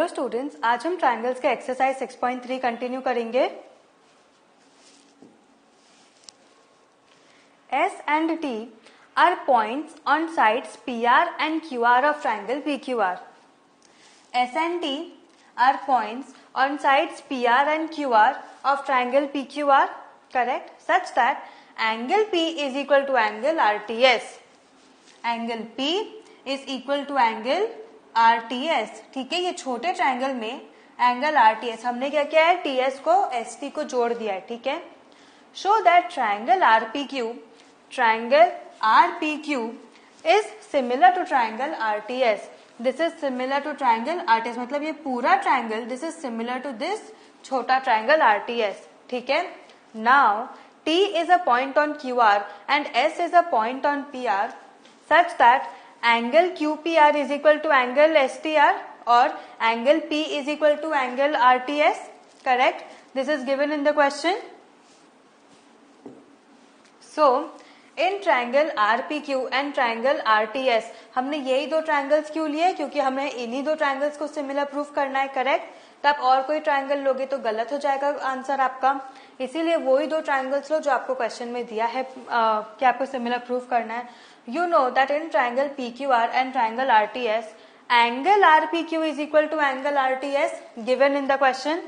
Hello students, आज हम triangles के एक्सरसाइज 6.3 कंटिन्यू करेंगे। S and T are points on sides PR and QR of triangle PQR. S and T are points on sides PR and QR of triangle PQR, correct? Such that angle P is equal to angle RTS. Angle P is equal to angle RTS. ठीक है, ये छोटे triangle में angle RTS हमने क्या किया है, TS को ST को जोड़ दिया है। ठीक है, show that triangle RPQ is similar to triangle RTS. This is similar to triangle RTS, मतलब ये पूरा triangle this is similar to this छोटा ट्रायंगल RTS. ठीक है, now T is a point on QR and S is a point on PR such that angle QPR is equal to angle STR or angle P is equal to angle RTS. Correct? This is given in the question. So, in triangle RPQ and triangle RTS हमने यही दो triangles क्यों लिए? क्योंकि हमें इन्हीं दो triangles को सिमिलर प्रूफ करना है। करेक्ट? तो आप और कोई ट्रायंगल लोगे तो गलत हो जाएगा आंसर आपका, इसीलिए वही दो ट्रायंगल्स लो जो आपको क्वेश्चन में दिया है कि आपको सिमिलर प्रूफ करना है। You know that in triangle PQR and triangle RTS, angle RPQ is equal to angle RTS given in the question.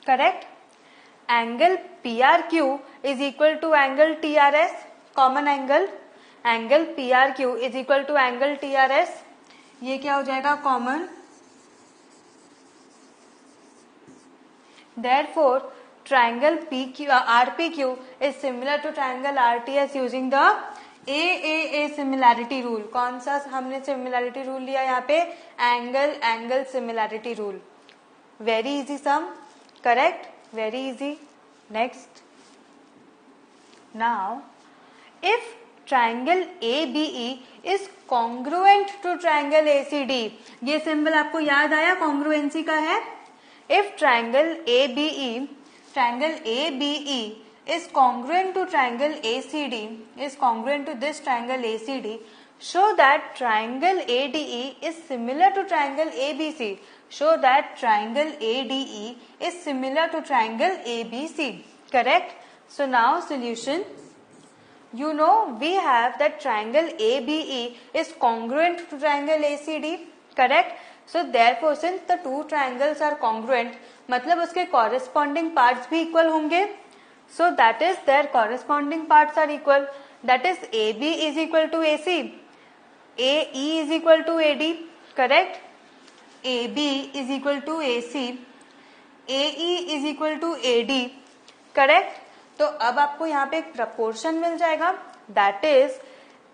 Correct? Angle PRQ is equal to angle TRS, common angle. Angle PRQ is equal to angle TRS. ये क्या हो जाएगा, common. Therefore, triangle RPQ is similar to triangle RTS using the AAA similarity rule. कौन सा हमने similarity rule लिया यहाँ पे? angle similarity rule. Very easy sum. Correct? Very easy. Next. Now, if triangle ABE is congruent to triangle ACD, ये symbol आपको याद आया, congruency का है. If triangle ABE is congruent to triangle ACD, is congruent to this triangle ACD, show that triangle ADE is similar to triangle ABC. Show that triangle ADE is similar to triangle ABC. Correct? So now solution. You know we have that triangle ABE is congruent to triangle ACD. Correct? So therefore since the two triangles are congruent, मतलब उसके corresponding parts भी equal होंगे. So that is their corresponding parts are equal. That is AB is equal to AC, AE is equal to AD. Correct? AB is equal to AC, AE is equal to AD. Correct? तो अब आपको यहाँ पे एक proportion मिल जाएगा. That is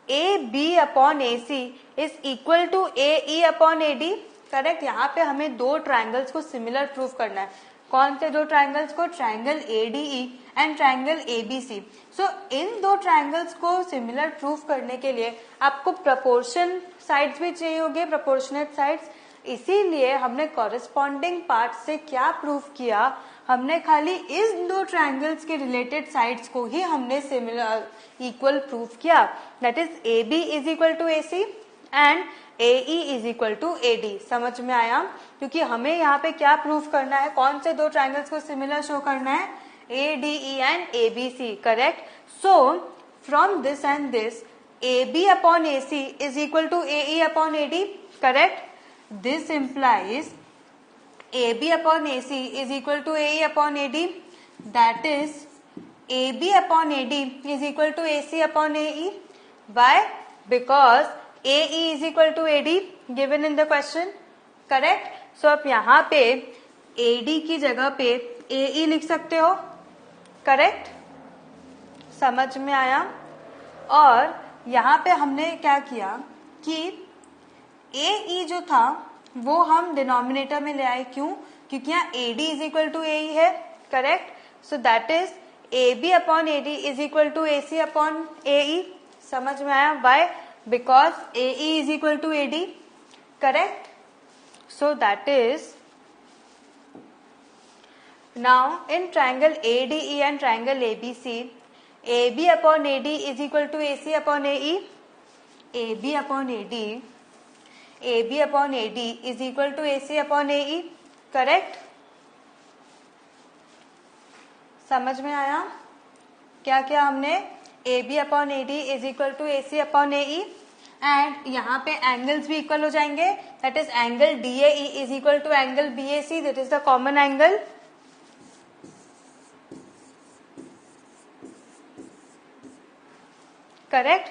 AB upon AC is equal to AE upon AD. Correct? यहाँ पे हमें दो ट्रायंगल्स को सिमिलर प्रूफ करना है. कौन से दो ट्रायंगल्स को? Triangle ADE and triangle ABC. सो इन दो ट्रायंगल्स को सिमिलर प्रूफ करने के लिए आपको प्रपोर्शन साइड्स भी चाहिए होंगे, प्रपोर्शनेट साइड्स. इसीलिए हमने कॉरेस्पॉन्डिंग पार्ट से क्या प्रूफ किया, हमने खाली इस दो ट्रायंगल्स के रिलेटेड साइड्स को ही हमने सिमिलर इक्वल प्रूफ किया. That is AB is equal to AC and AE is equal to AD. समझ में आया? क्योंकि हमें यहाँ पे क्या प्रूफ करना है, कौन से दो ट्रायंगल्स को सिमिलर शो करना है? ADE and ABC. Correct? So from this and this AB upon AC is equal to AE upon AD. Correct? This implies AB upon AC is equal to AE upon AD. That is AB upon AD is equal to AC upon AE. Why? Because AE is equal to AD given in the question. Correct? So आप यहाँ पे AD की जगह पे AE लिख सकते हो. Correct? समझ में आया? और यहाँ पे हमने क्या किया कि AE जो था वो हम डिनोमिनेटर में ले आए. क्यों? क्योंकि यहाँ AD is equal to AE है. Correct? So that is AB upon AD is equal to AC upon AE. समझ में आया? Why? Because AE is equal to AD. Correct? So that is now in triangle ADE and triangle ABC, AB upon AD is equal to AC upon AE. AB upon AD, AB upon AD is equal to AC upon AE, correct? समझ में आया क्या क्या हमने? AB upon AD is equal to AC upon AE, and यहाँ पे angles भी equal हो जाएंगे, that is angle DAE is equal to angle BAC, that is the common angle. Correct?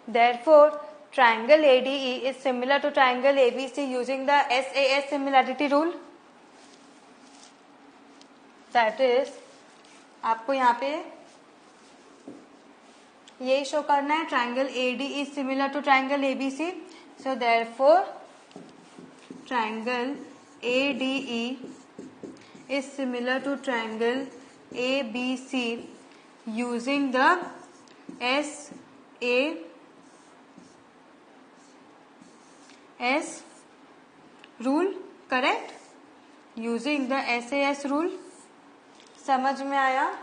Therefore, triangle ADE is similar to triangle ABC using the SAS similarity rule. That is, आपको यहाँ पे यही show करना है, triangle AD is similar to triangle ABC. So therefore, triangle ADE is similar to triangle ABC using the SAS rule, correct? Using the SAS rule. समझ में आया?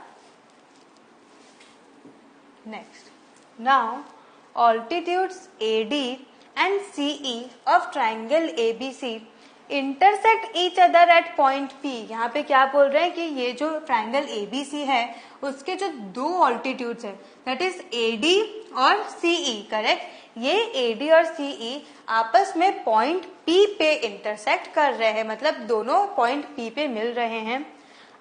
Next, now altitudes AD and CE of triangle ABC intersect each other at point P. यहाँ पे क्या बोल रहे हैं कि ये जो ट्राइंगल ABC है उसके जो दो ऑल्टीट्यूड्स है, दैट इज AD और CE, करेक्ट? ये AD और CE आपस में पॉइंट P पे इंटरसेक्ट कर रहे हैं, मतलब दोनों पॉइंट P पे मिल रहे हैं.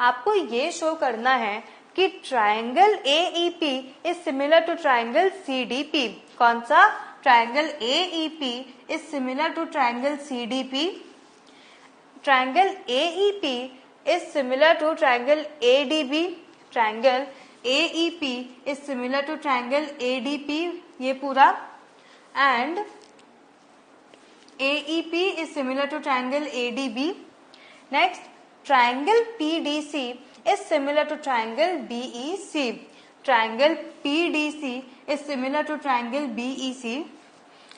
आपको ये शो करना है कि triangle AEP is similar to triangle CDP. कौन सा? Triangle AEP is similar to triangle CDP. Triangle AEP is similar to triangle ADB. Triangle AEP is similar to triangle ADP, ये पूरा. And AEP is similar to triangle ADB. Next, triangle PDC is similar to triangle BEC. Triangle PDC is similar to triangle BEC.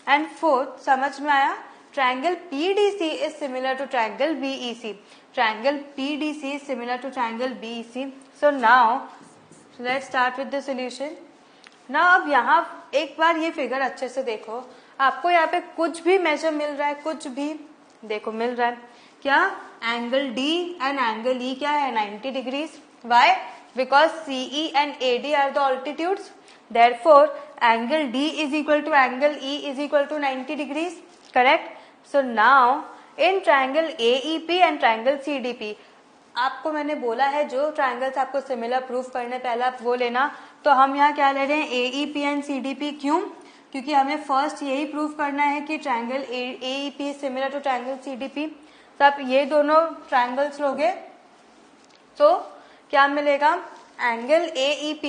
And fourth, समझ में आया? Triangle PDC is similar to triangle BEC. Triangle PDC is similar to triangle BEC. So now, let's start with the solution. Now अब यहाँ एक बार ये figure अच्छे से देखो. आपको यहाँ पे कुछ भी मेजर मिल रहा है, कुछ भी देखो मिल रहा है. क्या? Angle D and angle E क्या है? 90 degrees. Why? Because CE and AD are the altitudes. Therefore, angle D is equal to angle E is equal to 90 degrees. Correct? So now, in triangle AEP and triangle CDP, आपको मैंने बोला है जो triangles आपको similar proof करने पहले आप वो लेना. तो हम यहाँ क्या ले रहे हैं? AEP and CDP. क्यों? क्योंकि हमें फर्स्ट यही प्रूफ करना है कि triangle AEP is similar to triangle CDP. तो आप ये दोनों ट्राइंगल्स लोगे तो क्या मिलेगा? Angle AEP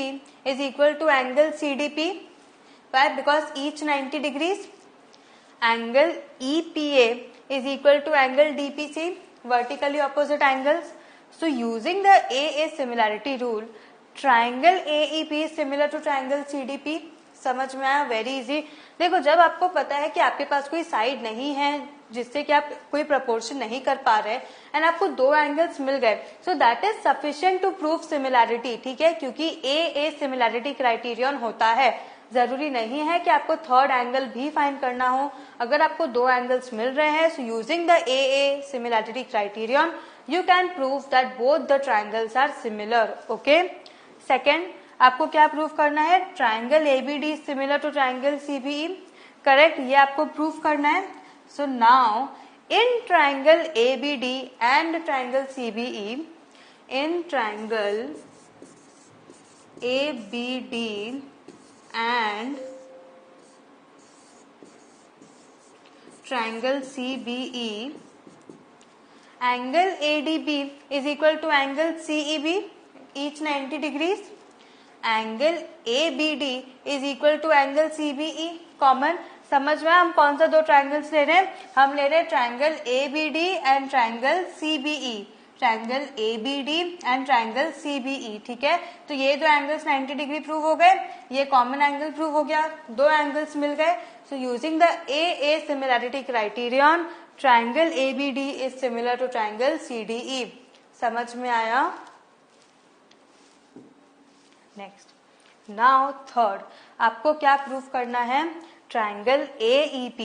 is equal to angle CDP. Why? Because each 90 degrees. Angle EPA is equal to angle DPC, vertically opposite angles. So using the AA similarity rule, triangle AEP is similar to triangle CDP. समझ में आया? Very easy. देखो, जब आपको पता है कि आपके पास कोई साइड नहीं है जिससे कि आप कोई प्रपोर्शन नहीं कर पा रहे एंड आपको दो एंगल्स मिल गए, so that is sufficient to prove similarity. ठीक है, क्योंकि AA सिमिलैरिटी क्राइटेरियन होता है. जरूरी नहीं है कि आपको थर्ड एंगल भी फाइंड करना हो. अगर आपको दो एंगल्स मिल रहे हैं, so using the AA similarity criterion you can prove that both the triangles are similar. Okay. Second, आपको क्या प्रूव करना है? Triangle ABD similar to triangle CBE. Correct, ये आपको प्रूव करना है. So now in triangle ABD and triangle CBE, in triangle ABD and triangle CBE, angle ADB is equal to angle CEB, each 90 degrees. Angle ABD is equal to angle CBE, common. समझ में? हम कौन सा दो triangles ले रहे हैं? हम ले रहे हैं triangle ABD and triangle CBE. Triangle ABD and triangle CBE. ठीक है, तो ये दो एंगल्स 90 डिग्री प्रूव हो गए, ये कॉमन एंगल प्रूव हो गया, दो एंगल्स मिल गए. So using the AA similarity criterion, triangle ABD is similar to triangle CDE. समझ में आया? नेक्स्ट, नाउ थर्ड, आपको क्या प्रूव करना है? triangle AEP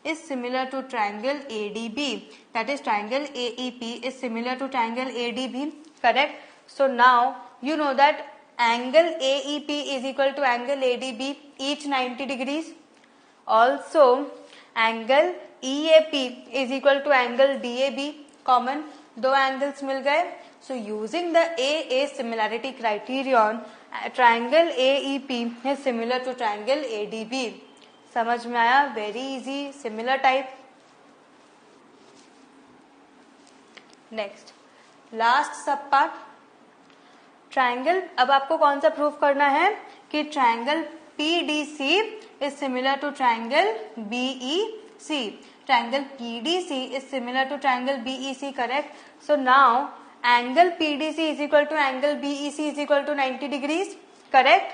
is similar to triangle ADB. That is, triangle AEP is similar to triangle ADB. Correct? So now you know that angle AEP is equal to angle ADB, each 90 degrees. Also, angle EAP is equal to angle DAB. Common, दो angles मिल गए. So using the AA similarity criterion, triangle AEP is similar to triangle ADB. समझ में आया? Very easy, similar type. Next, last sub part. Triangle, अब आपको कौन सा proof करना है कि triangle PDC is similar to triangle BEC. Triangle PDC is similar to triangle BEC. Correct? So now angle PDC is equal to angle BEC is equal to 90 degrees. Correct?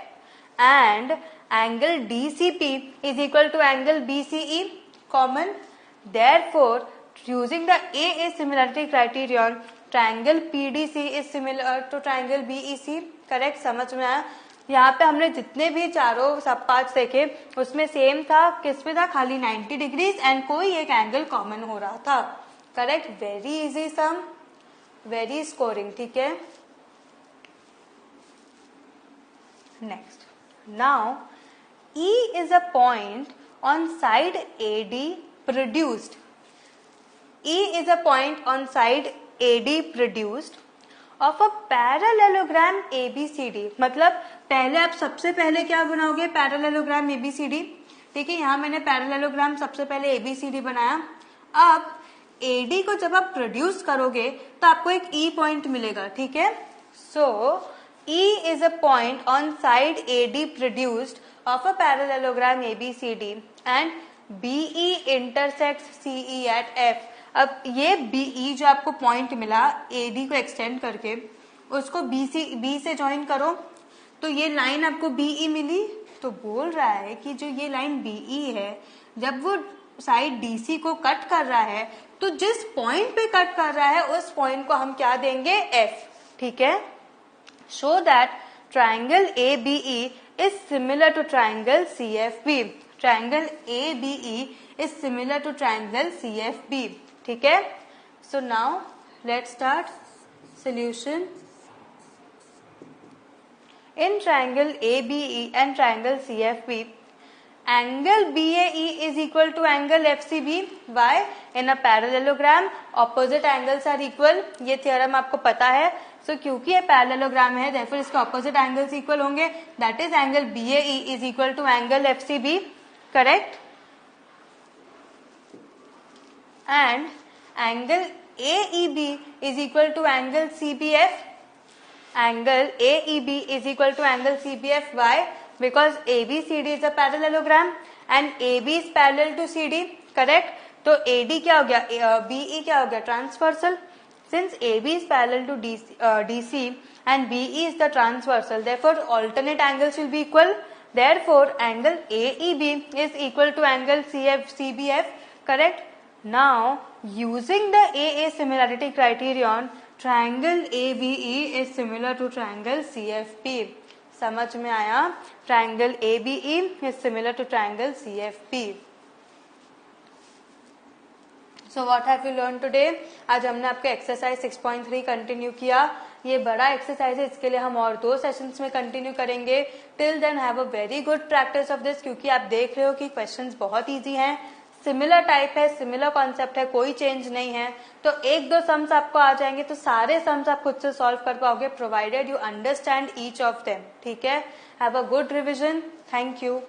And angle DCP is equal to angle BCE. Common. Therefore using the AA similarity criterion, triangle PDC is similar to triangle BEC. Correct? समझ में आया? यहाँ पे हमने जितने भी चारों सब पार्ट्स देखे उसमें सेम था. किस पे था? खाली 90 डिग्रीज एंड कोई एक एंगल कॉमन हो रहा था. करेक्ट? वेरी इजी सम, वेरी स्कोरिंग. ठीक है. Next, now E is a point on side AD produced. E is a point on side AD produced of a parallelogram ABCD. मतलब पहले आप सबसे पहले क्या बनाओगे? Parallelogram ABCD. ठीक है, यहाँ मैंने पैरेललोग्राम सबसे पहले ABCD बनाया. अब AD को जब आप प्रोड्यूस करोगे तो आपको एक E पॉइंट मिलेगा. ठीक है. सो E is a point on side AD produced of a parallelogram ABCD and BE intersects CE at F. अब ये BE जो आपको पॉइंट मिला AD को एक्सटेंड करके, उसको B से ज्वाइन करो तो ये लाइन आपको BE मिली. तो बोल रहा है कि जो ये लाइन BE है, जब वो साइड DC को कट कर रहा है तो जिस पॉइंट पे कट कर रहा है उस पॉइंट को हम क्या देंगे? F. ठीक है. Show that triangle ABE is similar to triangle CFB. Triangle ABE is similar to triangle CFB. ठीक है. So now let's start solution. In triangle ABE and triangle CFB, angle BAE is equal to angle FCB. Why? In a parallelogram, opposite angles are equal. ये theorem आपको पता है. So क्योंकि ये parallelogram है, therefore इसके ऑपोजिट एंगल्स इक्वल होंगे. That is angle BAE is equal to angle FCB. Correct? And angle AEB is equal to angle CBF. Angle AEB is equal to angle CBF. Why? Because ABCD is a parallelogram and AB is parallel to CD. Correct? तो AD क्या हो गया? BE क्या हो गया? Transversal. Since AB is parallel to DC and BE is the transversal, therefore alternate angles will be equal. Therefore, angle AEB is equal to angle CBF. Correct? Now, using the AA similarity criterion, triangle ABE is similar to triangle CFP. समझ में आया? Triangle ABE is similar to triangle CFP. So what have you learned today? आज हमने आपके exercise 6.3 continue किया. ये बड़ा exercise है, इसके लिए हम और 2 सेशंस में कंटिन्यू करेंगे. Till then have a very good practice of this, क्योंकि आप देख रहे हो कि क्वेश्चंस बहुत इजी हैं, सिमिलर टाइप है, सिमिलर कॉन्सेप्ट है, कोई चेंज नहीं है. तो 1-2 सम्स आपको आ जाएंगे तो सारे सम्स आप खुद से सॉल्व कर पाओगे, provided you understand each of them. ठीक है. Have a good revision. Thank you.